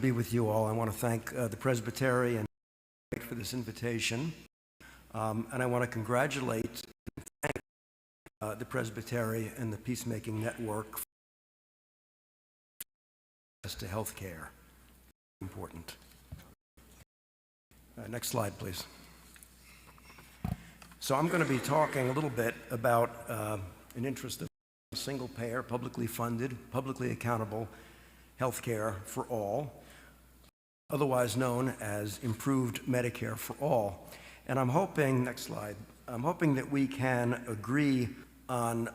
Be with you all. I want to thank the Presbytery and for this invitation, and I want to congratulate and thank the Presbytery and the Peacemaking Network for access to health care. Important. Next slide, please. So I'm going to be talking a little bit about an interest of single-payer, publicly funded, publicly accountable health care for all, otherwise known as improved Medicare for all. And I'm hoping, next slide, I'm hoping that we can agree on,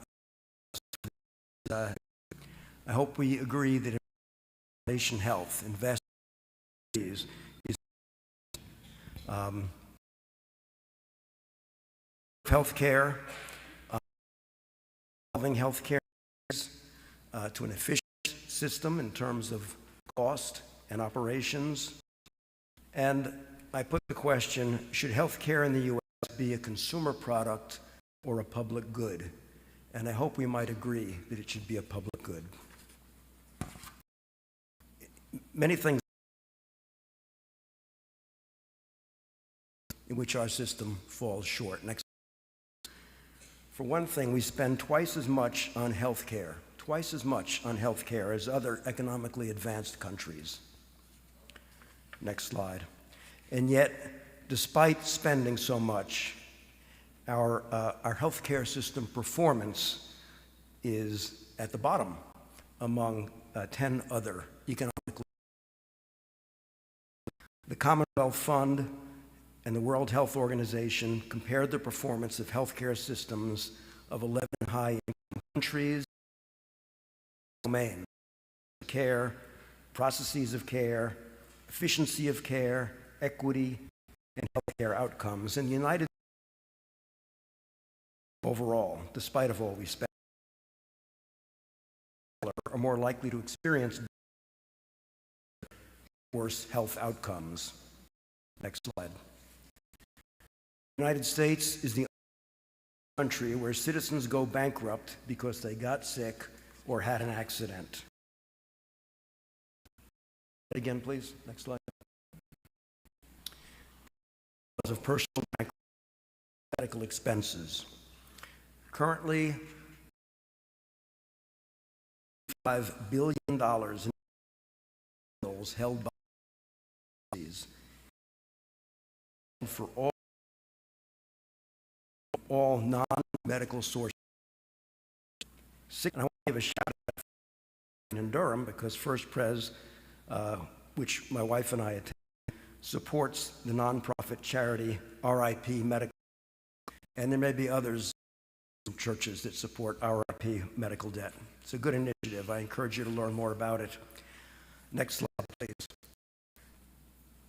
I hope we agree that population health, investment is health care, solving health care to an efficient system in terms of cost and operations. And I put the question, should health care in the U.S. be a consumer product or a public good? And I hope we might agree that it should be a public good. Many things in which our system falls short. Next. For one thing, we spend twice as much on health care as other economically advanced countries. Next slide. And yet, despite spending so much, our healthcare system performance is at the bottom among 10 other economically. The Commonwealth Fund and the World Health Organization compared the performance of healthcare systems of 11 high-income countries. Domain: care, processes of care, efficiency of care, equity, and healthcare outcomes. In the United States, overall, despite of all we spend, are more likely to experience worse health outcomes. Next slide. The United States is the only country where citizens go bankrupt because they got sick or had an accident. Again, please. Next slide. Because of personal medical expenses. Currently, $5 billion in bills held by these for all non-medical sources. And I want to give a shout out in Durham because First Pres, which my wife and I attend, supports the nonprofit charity RIP Medical, and there may be others churches that support RIP Medical Debt. It's a good initiative. I encourage you to learn more about it. Next slide, please.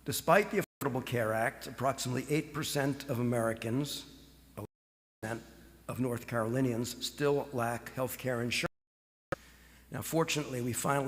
Despite the Affordable Care Act, approximately 8% of Americans, 11% of North Carolinians, still lack health care insurance. Now, fortunately, we finally